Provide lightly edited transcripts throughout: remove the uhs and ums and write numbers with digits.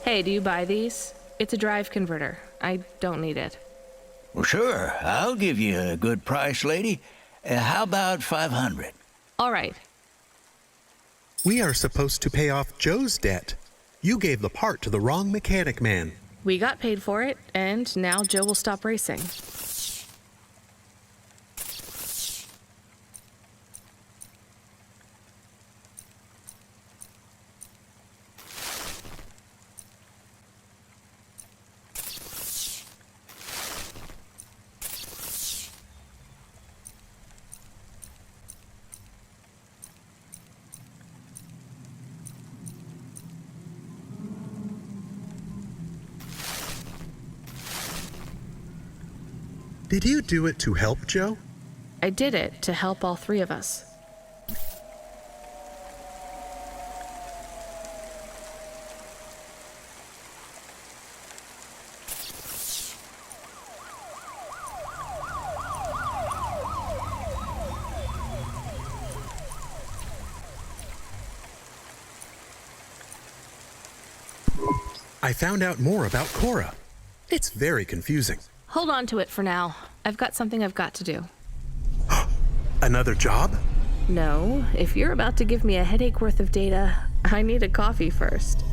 Hey, do you buy these? It's a drive converter. I don't need it. Well, sure. I'll give you a good price, lady. How about 500? All right. We are supposed to pay off Joe's debt. You gave the part to the wrong mechanic man. We got paid for it, and now Joe will stop racing. Did you do it to help Joe? I did it to help all three of us. I found out more about Cora. It's very confusing. Hold on to it for now. I've got something I've got to do. Another job? No, if you're about to give me a headache worth of data, I need a coffee first.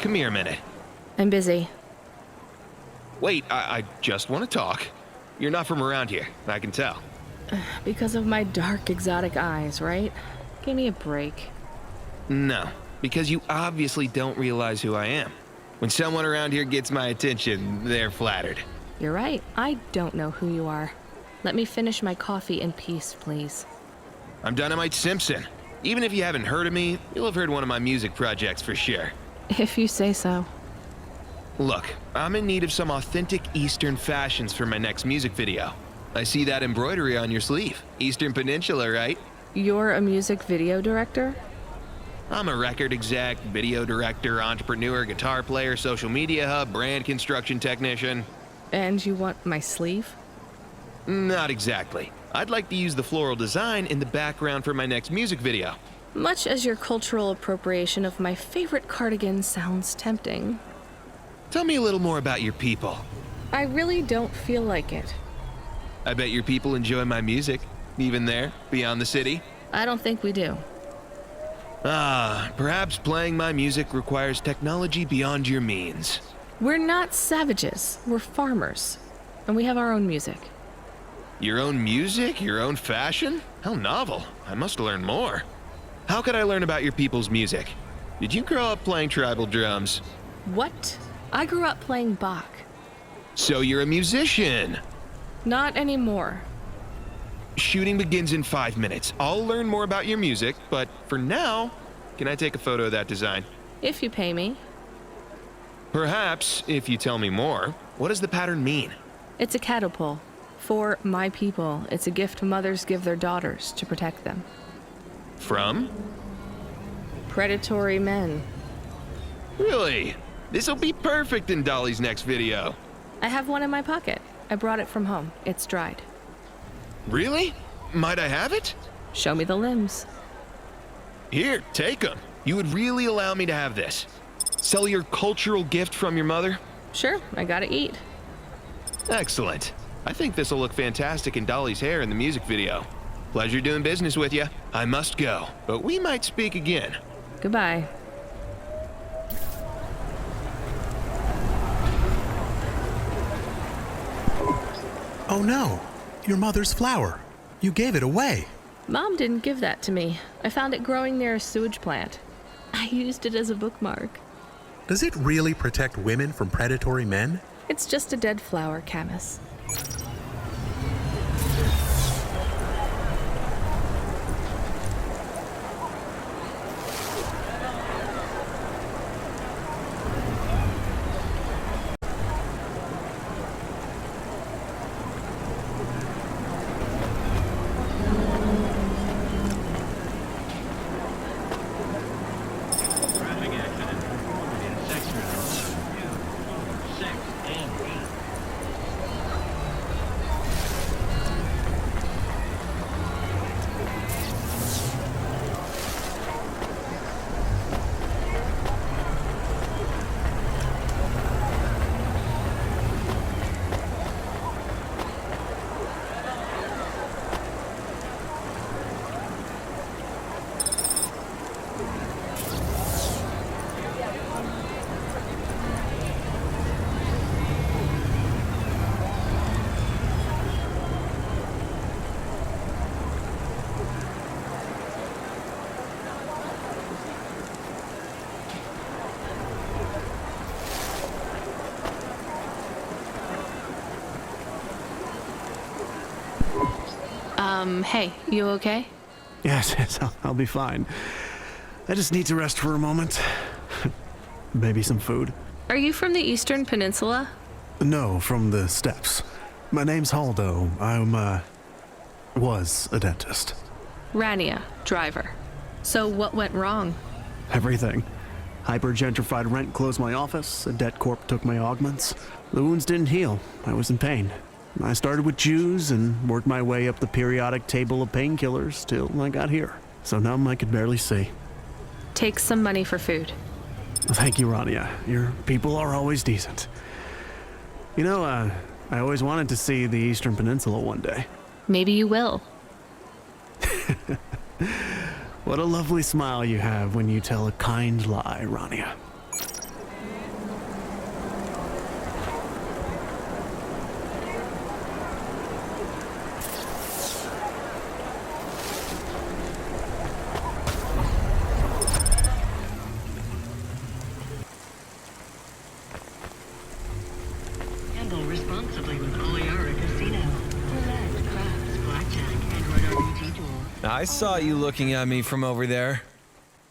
come here a minute. I'm busy. Wait, I just want to talk. You're not from around here, I can tell. Because of my dark, exotic eyes, right? Give me a break. No, because you obviously don't realize who I am. When someone around here gets my attention, they're flattered. You're right. I don't know who you are. Let me finish my coffee in peace, please. I'm Dynamite Simpson. Even if you haven't heard of me, you'll have heard one of my music projects for sure. If you say so. Look, I'm in need of some authentic Eastern fashions for my next music video. I see that embroidery on your sleeve. Eastern Peninsula, right? You're a music video director? I'm a record exec, video director, entrepreneur, guitar player, social media hub, brand construction technician. And you want my sleeve? Not exactly. I'd like to use the floral design in the background for my next music video. Much as your cultural appropriation of my favorite cardigan sounds tempting. Tell me a little more about your people. I really don't feel like it. I bet your people enjoy my music, even there, beyond the city. I don't think we do. Perhaps playing my music requires technology beyond your means. We're not savages. We're farmers. And we have our own music. Your own music? Your own fashion? How novel. I must learn more. How could I learn about your people's music? Did you grow up playing tribal drums? What? I grew up playing Bach. So you're a musician. Not anymore. Shooting begins in 5 minutes. I'll learn more about your music, but for now, can I take a photo of that design? If you pay me. Perhaps, if you tell me more, what does the pattern mean? It's a catapult. For my people, it's a gift mothers give their daughters to protect them. From? Predatory men. Really? This'll be perfect in Dolly's next video. I have one in my pocket. I brought it from home. It's dried. Really? Might I have it? Show me the limbs. Here, take them. You would really allow me to have this? Sell your cultural gift from your mother? Sure, I gotta eat. Excellent. I think this'll look fantastic in Dolly's hair in the music video. Pleasure doing business with you. I must go, but we might speak again. Goodbye. Oh no, your mother's flower. You gave it away. Mom didn't give that to me. I found it growing near a sewage plant. I used it as a bookmark. Does it really protect women from predatory men? It's just a dead flower, Camus. Hey, you okay? Yes, I'll be fine. I just need to rest for a moment. Maybe some food. Are you from the Eastern Peninsula? No, from the steppes. My name's Haldo. Was a dentist. Rania, driver. So what went wrong? Everything. Hyper-gentrified rent closed my office, a debt corp took my augments. The wounds didn't heal. I was in pain. I started with Jews and worked my way up the periodic table of painkillers till I got here. So numb I could barely see. Take some money for food. Thank you, Rania. Your people are always decent. You know, I always wanted to see the Eastern Peninsula one day. Maybe you will. What a lovely smile you have when you tell a kind lie, Rania. Gamble responsibly with Oliara Casino. Roulette, craps, blackjack, and RBT tools. I saw you looking at me from over there.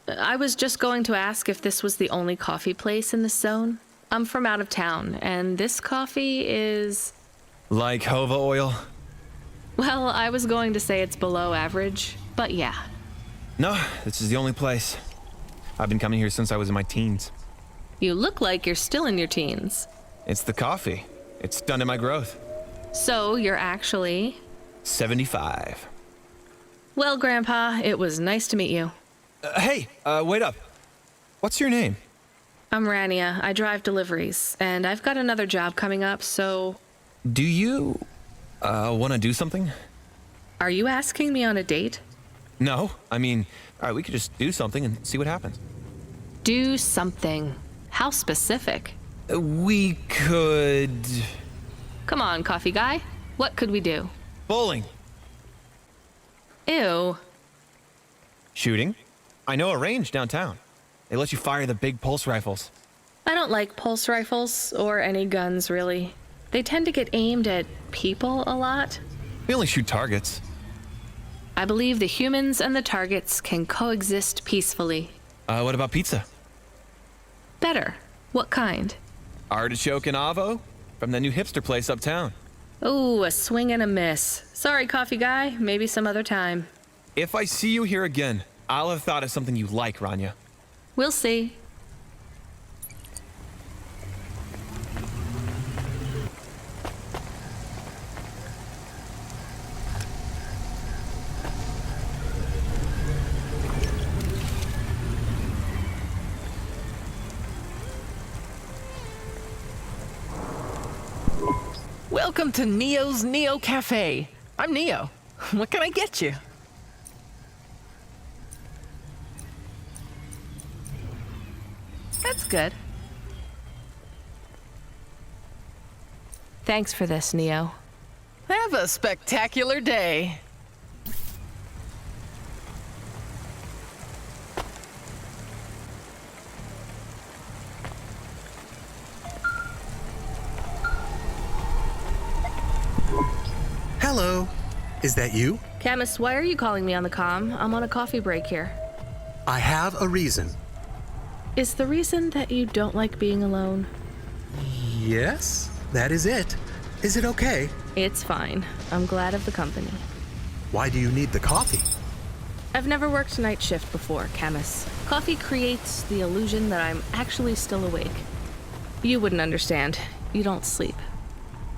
I was just going to ask if this was the only coffee place in this zone. I'm from out of town, and this coffee is... Like Hova oil? Well, I was going to say it's below average, but yeah. No, this is the only place. I've been coming here since I was in my teens. You look like you're still in your teens. It's the coffee. It's stunted my growth. So you're actually... 75. Well, Grandpa, it was nice to meet you. Hey, wait up. What's your name? I'm Rania. I drive deliveries, and I've got another job coming up, so... Do you, want to do something? Are you asking me on a date? No, I mean, all right, we could just do something and see what happens. Do something. How specific? We could... Come on, coffee guy. What could we do? Bowling. Ew. Shooting. I know a range downtown. They let you fire the big pulse rifles. I don't like pulse rifles, or any guns, really. They tend to get aimed at people a lot. We only shoot targets. I believe the humans and the targets can coexist peacefully. What about pizza? Better. What kind? Artichoke and avo? From the new hipster place uptown. Ooh, a swing and a miss. Sorry, coffee guy. Maybe some other time. If I see you here again, I'll have thought of something you like, Rania. We'll see. Welcome to Neo's Neo Cafe. I'm Neo. What can I get you? That's good. Thanks for this, Neo. Have a spectacular day. Hello. Is that you? Camus, why are you calling me on the comm? I'm on a coffee break here. I have a reason. Is the reason that you don't like being alone? Yes, that is it. Is it okay? It's fine. I'm glad of the company. Why do you need the coffee? I've never worked night shift before, Camus. Coffee creates the illusion that I'm actually still awake. You wouldn't understand. You don't sleep.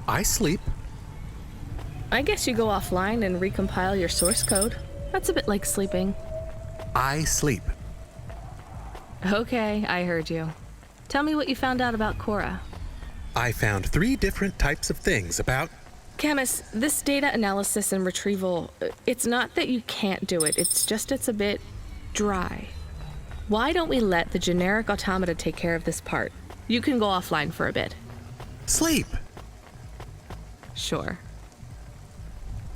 I sleep. I guess you go offline and recompile your source code. That's a bit like sleeping. I sleep. Okay, I heard you. Tell me what you found out about Cora. I found 3 different types of things about... Camus, this data analysis and retrieval, it's not that you can't do it, it's just it's a bit dry. Why don't we let the generic automata take care of this part? You can go offline for a bit. Sleep. Sure.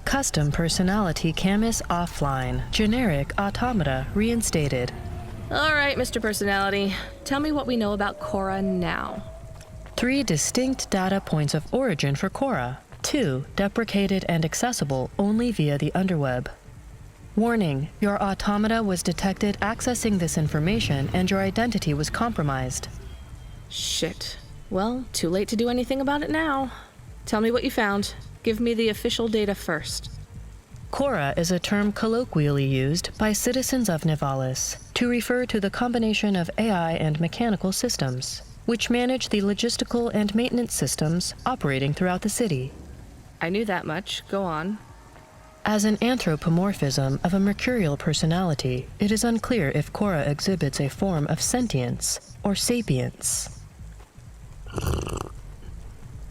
Custom personality Camus offline. Generic automata reinstated. All right, Mr. Personality. Tell me what we know about Cora now. 3 distinct data points of origin for Cora. 2 deprecated and accessible only via the underweb. Warning, your automata was detected accessing this information and your identity was compromised. Shit. Well, too late to do anything about it now. Tell me what you found. Give me the official data first. Cora is a term colloquially used by citizens of Nivalis to refer to the combination of AI and mechanical systems, which manage the logistical and maintenance systems operating throughout the city. I knew that much. Go on. As an anthropomorphism of a mercurial personality, it is unclear if Cora exhibits a form of sentience or sapience.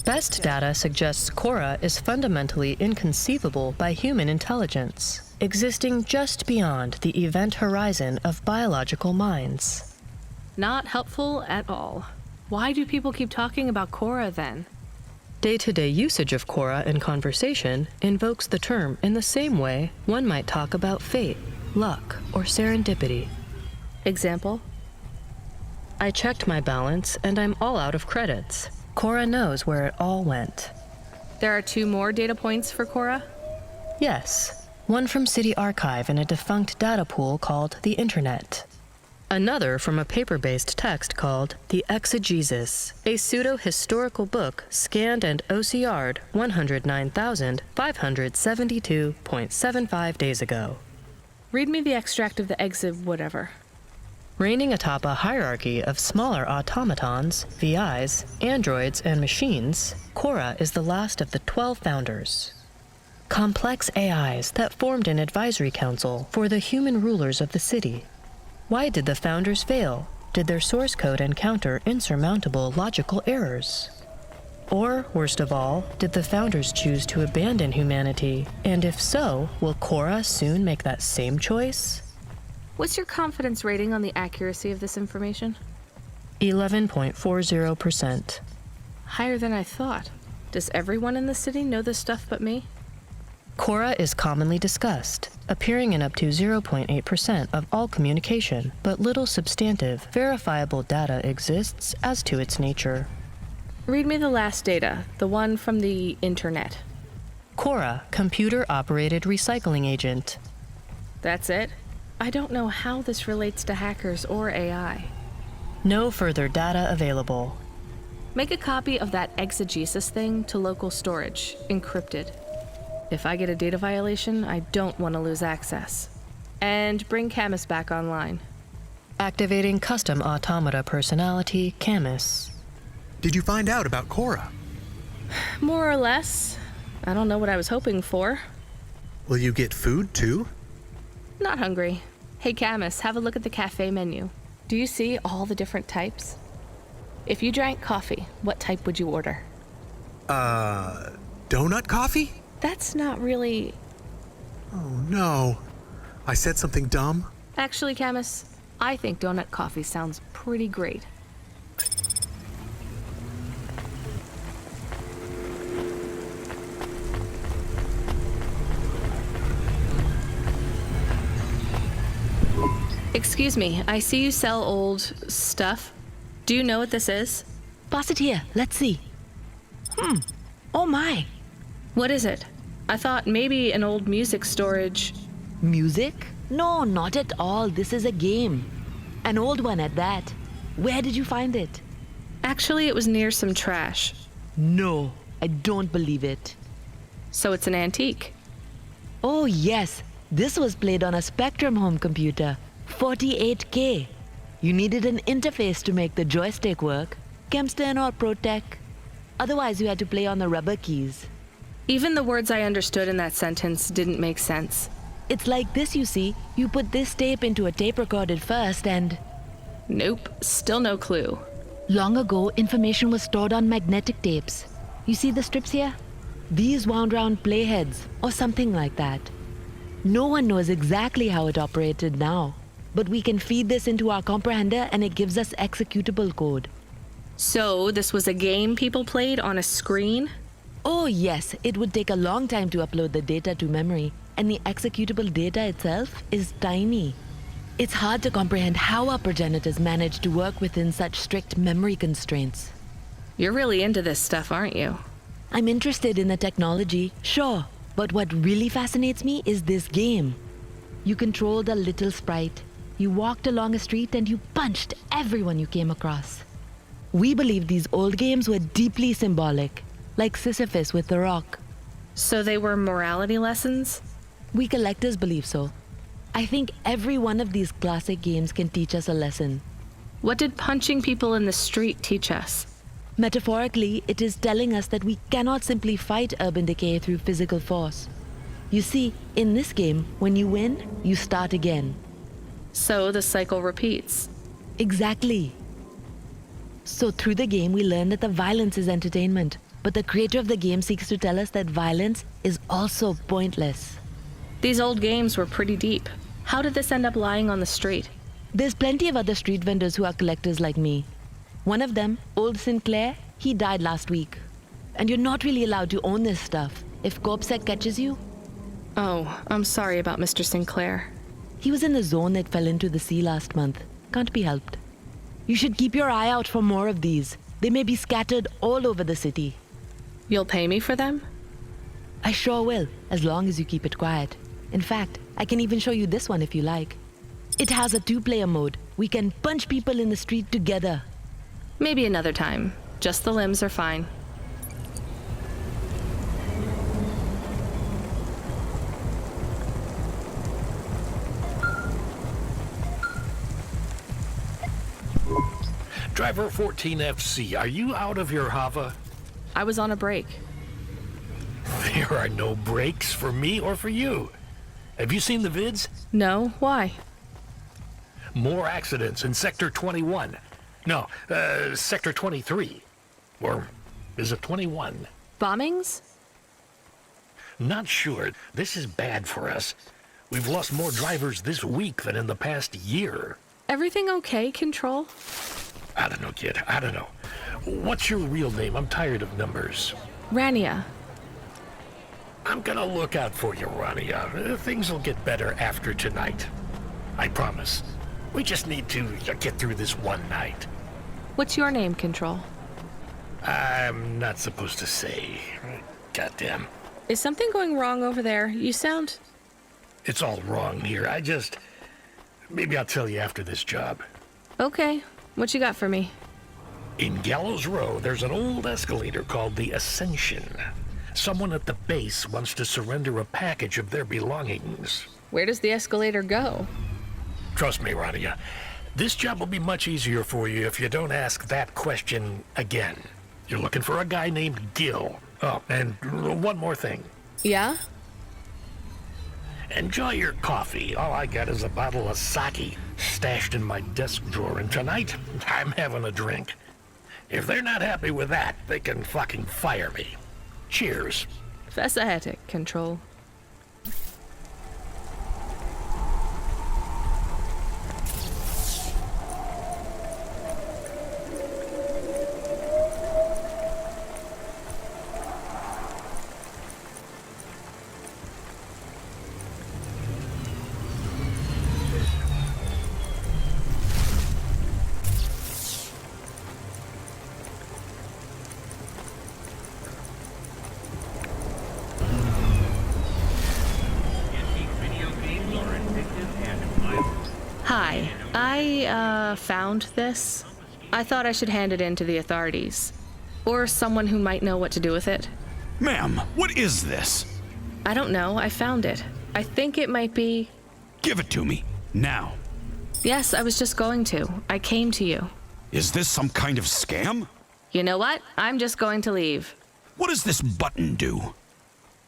Best data suggests Cora is fundamentally inconceivable by human intelligence, existing just beyond the event horizon of biological minds. Not helpful at all. Why do people keep talking about Cora then? Day-to-day usage of Cora in conversation invokes the term in the same way one might talk about fate, luck, or serendipity. Example? I checked my balance and I'm all out of credits. Cora knows where it all went. There are 2 more data points for Cora? Yes, one from City Archive in a defunct data pool called the Internet. Another from a paper-based text called The Exegesis, a pseudo-historical book scanned and OCR'd 109,572.75 days ago. Read me the extract of the exit whatever. Reigning atop a hierarchy of smaller automatons, VIs, androids, and machines, Cora is the last of the 12 founders. Complex AIs that formed an advisory council for the human rulers of the city. Why did the founders fail? Did their source code encounter insurmountable logical errors? Or, worst of all, did the founders choose to abandon humanity? And if so, will Cora soon make that same choice? What's your confidence rating on the accuracy of this information? 11.40%. Higher than I thought. Does everyone in the city know this stuff but me? Cora is commonly discussed, appearing in up to 0.8% of all communication, but little substantive, verifiable data exists as to its nature. Read me the last data, the one from the Internet. Cora, computer-operated recycling agent. That's it? I don't know how this relates to hackers or AI. No further data available. Make a copy of that exegesis thing to local storage, encrypted. If I get a data violation, I don't want to lose access. And bring Camus back online. Activating custom automata personality, Camus. Did you find out about Cora? More or less. I don't know what I was hoping for. Will you get food too? Not hungry. Hey Camus, have a look at the cafe menu. Do you see all the different types? If you drank coffee, what type would you order? Donut coffee? That's not really... Oh no. I said something dumb? Actually, Camus, I think donut coffee sounds pretty great. Excuse me, I see you sell old stuff. Do you know what this is? Pass it here. Let's see. Oh my. What is it? I thought maybe an old music storage. Music? No, not at all. This is a game. An old one at that. Where did you find it? Actually, it was near some trash. No, I don't believe it. So it's an antique. Oh yes, this was played on a Spectrum home computer. 48K. You needed an interface to make the joystick work. Kempston or ProTech. Otherwise, you had to play on the rubber keys. Even the words I understood in that sentence didn't make sense. It's like this, you see. You put this tape into a tape recorder first and... Nope, still no clue. Long ago, information was stored on magnetic tapes. You see the strips here? These wound round playheads, or something like that. No one knows exactly how it operated now. But we can feed this into our comprehender and it gives us executable code. So, this was a game people played on a screen? Oh yes, it would take a long time to upload the data to memory, and the executable data itself is tiny. It's hard to comprehend how our progenitors managed to work within such strict memory constraints. You're really into this stuff, aren't you? I'm interested in the technology, sure, but what really fascinates me is this game. You controlled a little sprite. You walked along a street and you punched everyone you came across. We believe these old games were deeply symbolic, like Sisyphus with the rock. So they were morality lessons? We collectors believe so. I think every one of these classic games can teach us a lesson. What did punching people in the street teach us? Metaphorically, it is telling us that we cannot simply fight urban decay through physical force. You see, in this game, when you win, you start again. So the cycle repeats. Exactly. So through the game, we learn that the violence is entertainment, but the creator of the game seeks to tell us that violence is also pointless. These old games were pretty deep. How did this end up lying on the street? There's plenty of other street vendors who are collectors like me. One of them, Old Sinclair, he died last week. And you're not really allowed to own this stuff. If CorpSec catches you... Oh, I'm sorry about Mr. Sinclair. He was in the zone that fell into the sea last month. Can't be helped. You should keep your eye out for more of these. They may be scattered all over the city. You'll pay me for them? I sure will, as long as you keep it quiet. In fact, I can even show you this one if you like. It has a 2-player mode. We can punch people in the street together. Maybe another time. Just the limbs are fine. Driver 14FC, are you out of your Hava? I was on a break. There are no breaks for me or for you. Have you seen the vids? No? Why? More accidents in Sector 21. No, Sector 23. Or is it 21? Bombings? Not sure. This is bad for us. We've lost more drivers this week than in the past year. Everything okay, Control? I don't know, kid. I don't know. What's your real name? I'm tired of numbers. Rania. I'm gonna look out for you, Rania. Things will get better after tonight. I promise. We just need to get through this one night. What's your name, Control? I'm not supposed to say. Goddamn. Is something going wrong over there? You sound... It's all wrong here. Maybe I'll tell you after this job. Okay. What you got for me? In Gallows Row, there's an old escalator called the Ascension. Someone at the base wants to surrender a package of their belongings. Where does the escalator go? Trust me, Rania. This job will be much easier for you if you don't ask that question again. You're looking for a guy named Gil. Oh, and one more thing. Yeah? Enjoy your coffee. All I got is a bottle of sake stashed in my desk drawer, and tonight, I'm having a drink. If they're not happy with that, they can fucking fire me. Cheers. Fesahetic, Control. Hi, I found this. I thought I should hand it in to the authorities. Or someone who might know what to do with it. Ma'am, what is this? I don't know, I found it. I think it might be... Give it to me, now. Yes, I was just going to. I came to you. Is this some kind of scam? You know what? I'm just going to leave. What does this button do?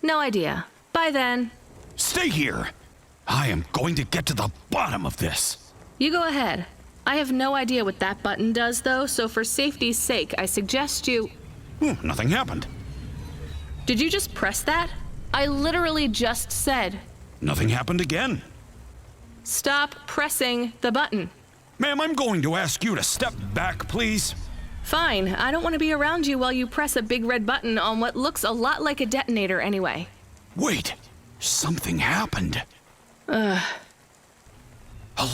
No idea. Bye then. Stay here. I am going to get to the bottom of this. You go ahead. I have no idea what that button does, though, so for safety's sake, I suggest you... Nothing happened. Did you just press that? I literally just said... Nothing happened again. Stop pressing the button. Ma'am, I'm going to ask you to step back, please. Fine. I don't want to be around you while you press a big red button on what looks a lot like a detonator anyway. Wait. Something happened. A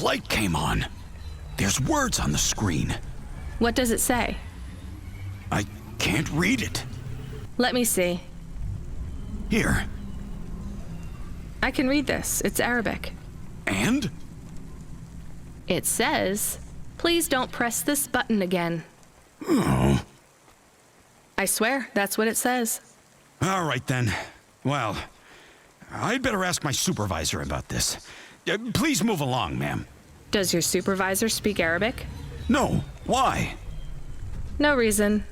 light came on. There's words on the screen. What does it say? I can't read it. Let me see. Here. I can read this. It's Arabic. And? It says, please don't press this button again. Oh. I swear, that's what it says. All right then. Well, I'd better ask my supervisor about this. Please move along, ma'am. Does your supervisor speak Arabic? No. Why? No reason.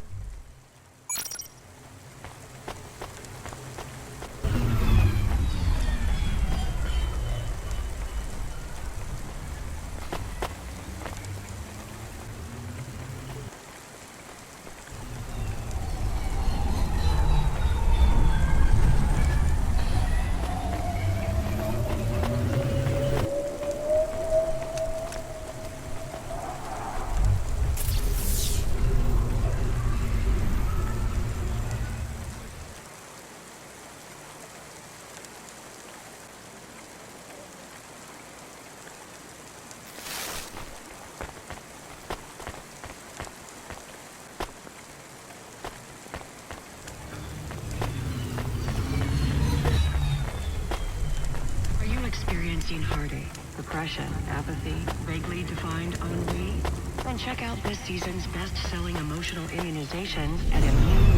depression, apathy, vaguely defined ennui? Then check out this season's best-selling emotional immunizations at Immune.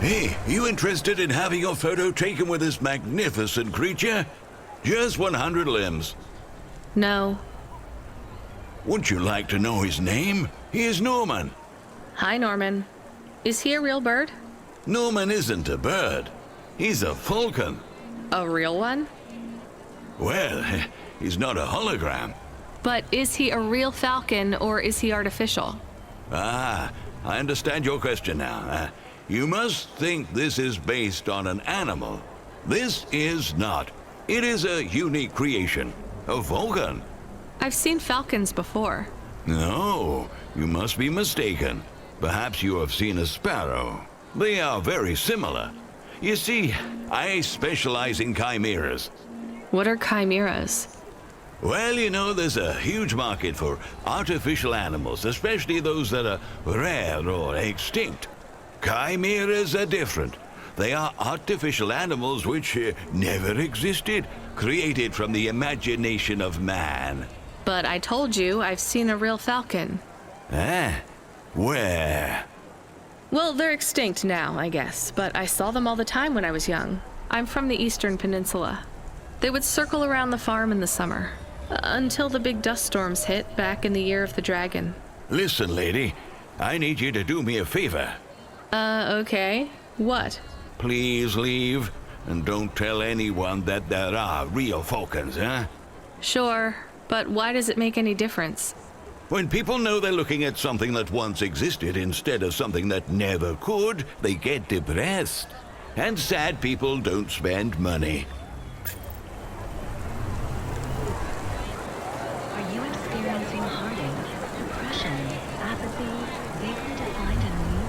Hey, you interested in having your photo taken with this magnificent creature? Just 100 limbs. No. Would you like to know his name? He is Norman. Hi, Norman. Is he a real bird? Norman isn't a bird. He's a falcon. A real one? Well, he's not a hologram. But is he a real falcon or is he artificial? Ah, I understand your question now. You must think this is based on an animal. This is not. It is a unique creation. A falcon. I've seen falcons before. No, you must be mistaken. Perhaps you have seen a sparrow. They are very similar. You see, I specialize in chimeras. What are chimeras? Well, you know, there's a huge market for artificial animals, especially those that are rare or extinct. Chimeras are different. They are artificial animals which never existed, created from the imagination of man. But I told you I've seen a real falcon. Ah, where? Well, they're extinct now, I guess, but I saw them all the time when I was young. I'm from the Eastern Peninsula. They would circle around the farm in the summer, until the big dust storms hit back in the year of the dragon. Listen, lady, I need you to do me a favor. Okay. What? Please leave, and don't tell anyone that there are real falcons, huh? Sure, but why does it make any difference? When people know they're looking at something that once existed instead of something that never could, they get depressed. And sad people don't spend money. Are you experiencing heartache, depression, apathy, vaguely defined and new?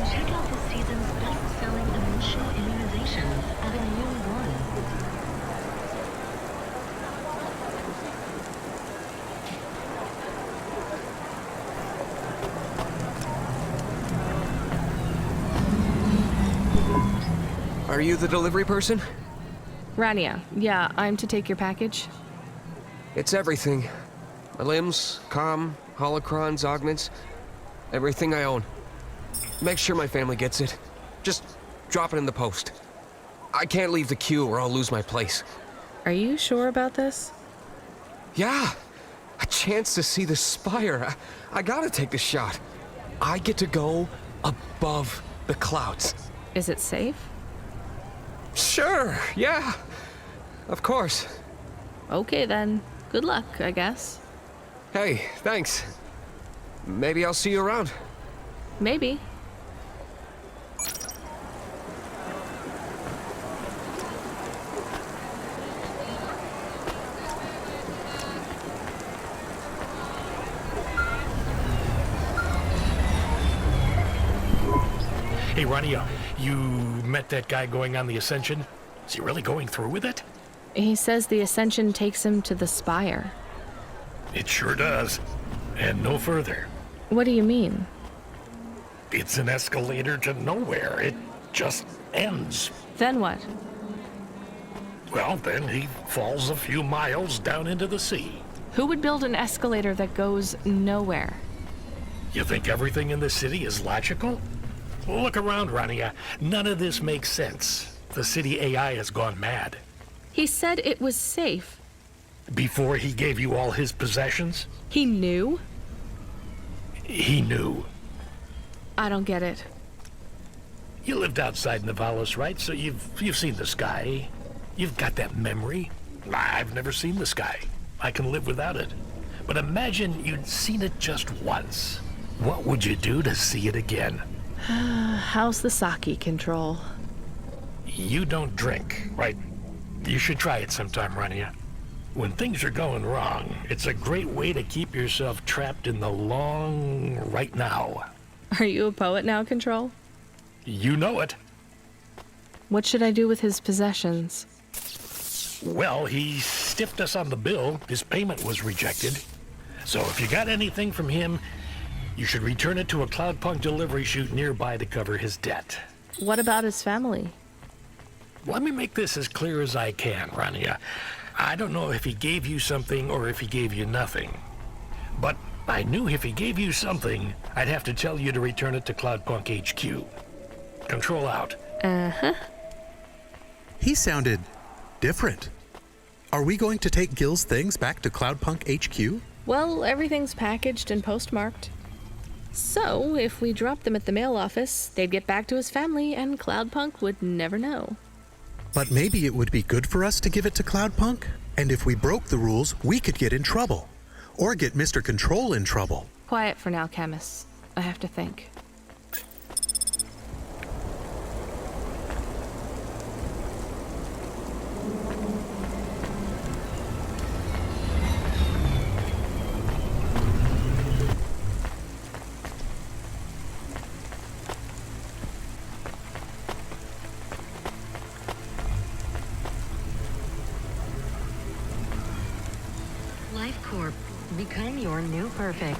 Check out this season's best-selling emotional immunizations at Ningún. Are you the delivery person? Rania, yeah, I'm to take your package. It's everything. My limbs, holocrons, augments, everything I own. Make sure my family gets it. Just drop it in the post. I can't leave the queue or I'll lose my place. Are you sure about this? Yeah, a chance to see the spire. I gotta take the shot. I get to go above the clouds. Is it safe? Sure, yeah. Of course. Okay then. Good luck, I guess. Hey, thanks. Maybe I'll see you around. Maybe. Hey, Rania, you met that guy going on the Ascension? Is he really going through with it? He says the Ascension takes him to the spire. It sure does. And no further. What do you mean? It's an escalator to nowhere. It just ends. Then what? Well, then he falls a few miles down into the sea. Who would build an escalator that goes nowhere? You think everything in the city is logical? Look around, Rania. None of this makes sense. The city AI has gone mad. He said it was safe. Before he gave you all his possessions? He knew? He knew. I don't get it. You lived outside Nivalis, right? So you've seen the sky. You've got that memory. I've never seen the sky. I can live without it. But imagine you'd seen it just once. What would you do to see it again? How's the sake control? You don't drink, right? You should try it sometime, Rania. When things are going wrong, it's a great way to keep yourself trapped in the long right now. Are you a poet now, Control? You know it. What should I do with his possessions? Well, he stiffed us on the bill. His payment was rejected. So if you got anything from him, you should return it to a Cloudpunk delivery chute nearby to cover his debt. What about his family? Let me make this as clear as I can, Rania. I don't know if he gave you something or if he gave you nothing. But I knew if he gave you something, I'd have to tell you to return it to Cloudpunk HQ. Control out. Uh-huh. He sounded different. Are we going to take Gil's things back to Cloudpunk HQ? Well, everything's packaged and postmarked. So, if we drop them at the mail office, they'd get back to his family and Cloudpunk would never know. But maybe it would be good for us to give it to Cloudpunk? And if we broke the rules, we could get in trouble. Or get Mr. Control in trouble. Quiet for now, Camus. I have to think. Life Corp. Become your new perfect.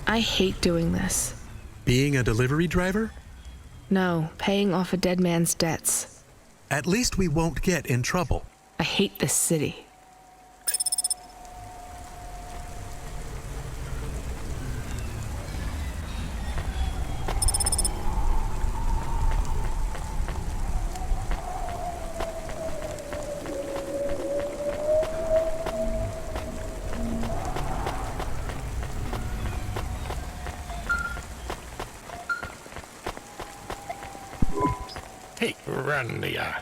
I hate doing this. Being a delivery driver? No, paying off a dead man's debts. At least we won't get in trouble. I hate this city. Hey, Rania.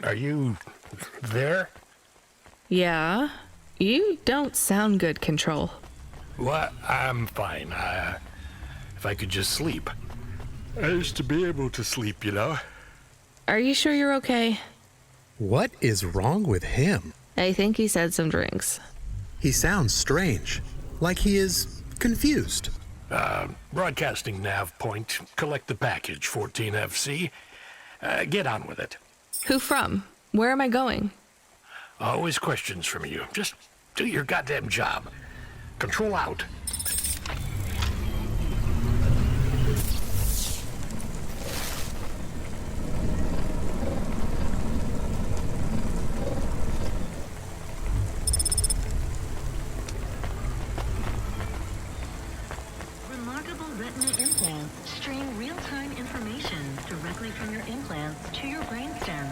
Are you there? Yeah? You don't sound good, Control. Well, I'm fine. If I could just sleep. I used to be able to sleep, you know. Are you sure you're okay? What is wrong with him? I think he said some drinks. He sounds strange. Like he is confused. Broadcasting nav point. Collect the package, 14FC. Get on with it. Who from? Where am I going? Always questions from you. Just do your goddamn job. Control out. Remarkable retina implants stream real-time information directly from your implants to your brainstem.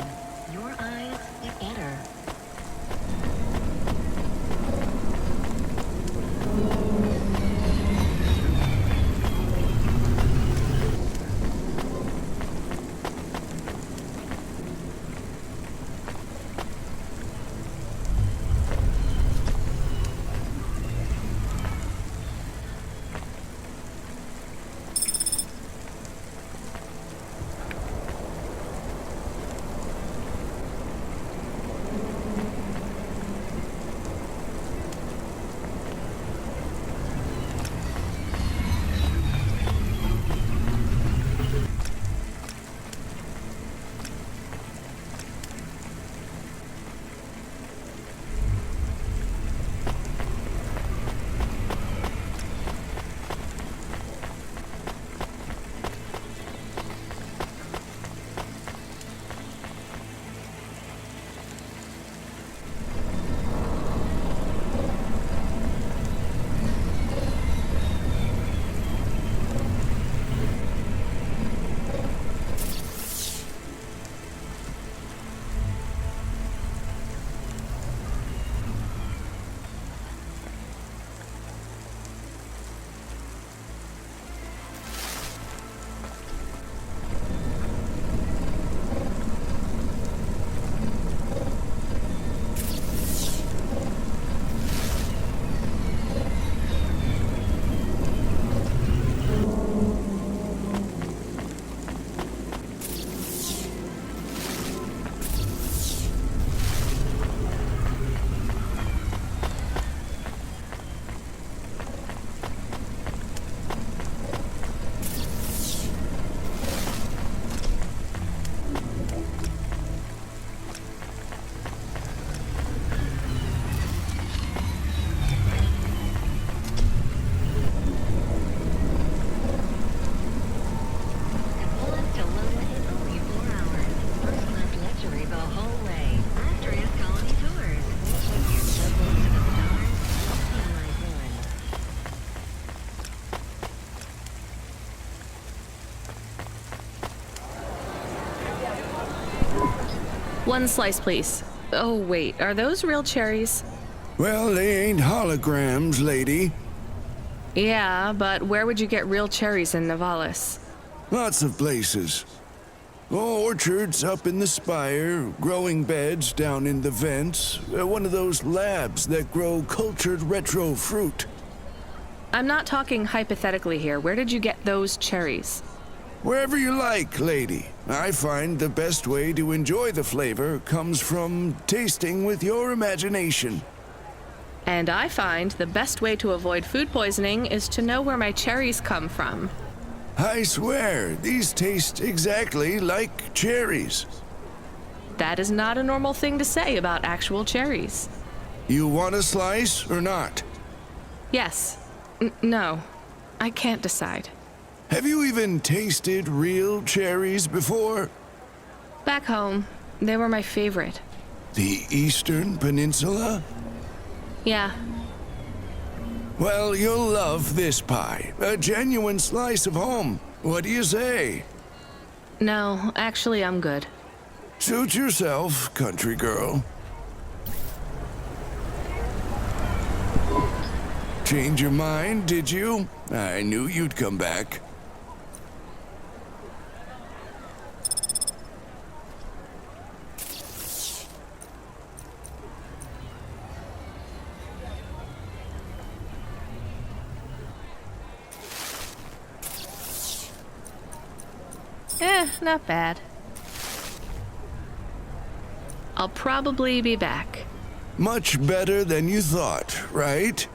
Your eyes get better. 1 slice, please. Oh, wait, are those real cherries? Well, they ain't holograms, lady. Yeah, but where would you get real cherries in Nivalis? Lots of places. Orchards up in the spire, growing beds down in the vents, one of those labs that grow cultured retro fruit. I'm not talking hypothetically here. Where did you get those cherries? Wherever you like, lady. I find the best way to enjoy the flavor comes from tasting with your imagination. And I find the best way to avoid food poisoning is to know where my cherries come from. I swear, these taste exactly like cherries. That is not a normal thing to say about actual cherries. You want a slice or not? Yes. No. I can't decide. Have you even tasted real cherries before? Back home, they were my favorite. The Eastern Peninsula? Yeah. Well, you'll love this pie. A genuine slice of home. What do you say? No, actually, I'm good. Suit yourself, country girl. Change your mind, did you? I knew you'd come back. Not bad. I'll probably be back. Much better than you thought, right?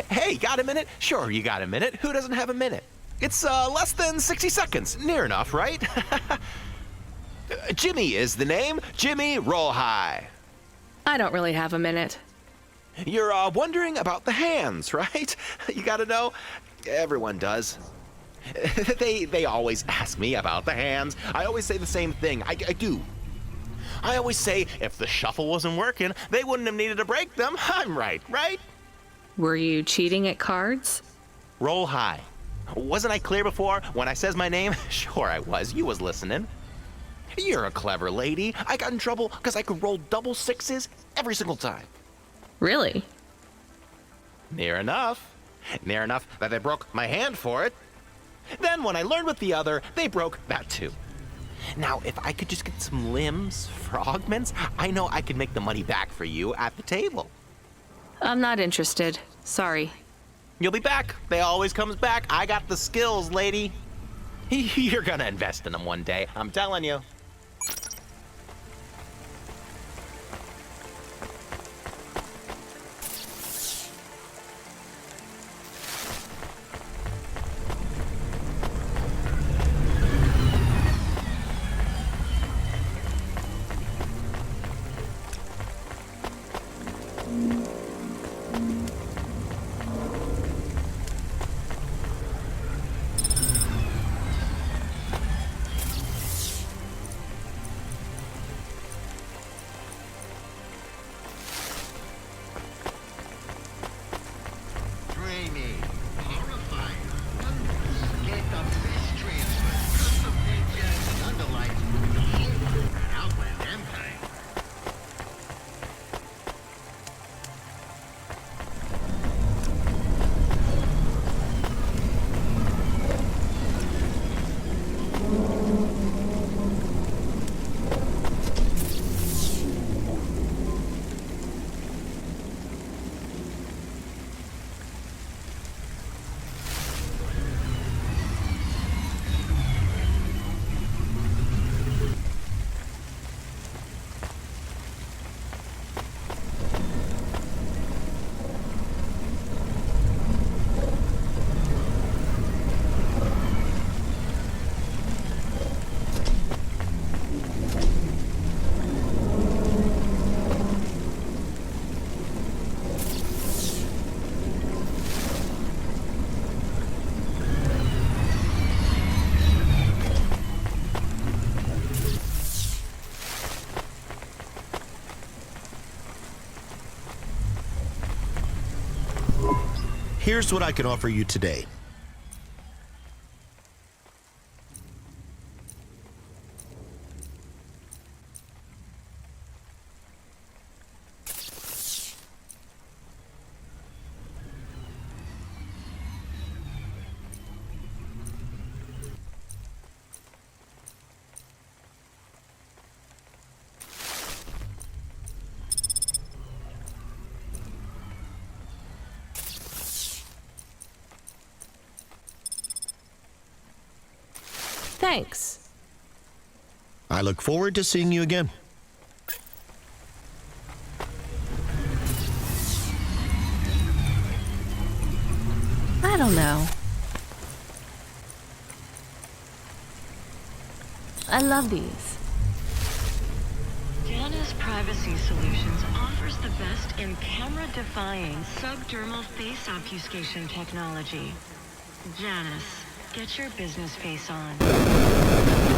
Hey, got a minute? Sure, you got a minute. Who doesn't have a minute? It's less than 60 seconds. Near enough, right? Jimmy is the name. Jimmy, roll high. I don't really have a minute. You're wondering about the hands, right? You gotta know. Everyone does. They always ask me about the hands. I always say the same thing. I do. I always say if the shuffle wasn't working, they wouldn't have needed to break them. I'm right, right? Were you cheating at cards? Roll high. Wasn't I clear before when I says my name? Sure I was. You was listening. You're a clever lady. I got in trouble because I could roll double sixes every single time. Really? Near enough. Near enough that they broke my hand for it. Then when I learned with the other, they broke that too. Now, if I could just get some limbs for augments, I know I could make the money back for you at the table. I'm not interested. Sorry. You'll be back. They always comes back. I got the skills, lady. You're gonna invest in them one day. I'm telling you. Here's what I can offer you today. Thanks. I look forward to seeing you again. I don't know. I love these. Janus Privacy Solutions offers the best in camera-defying subdermal face obfuscation technology. Janus, get your business face on.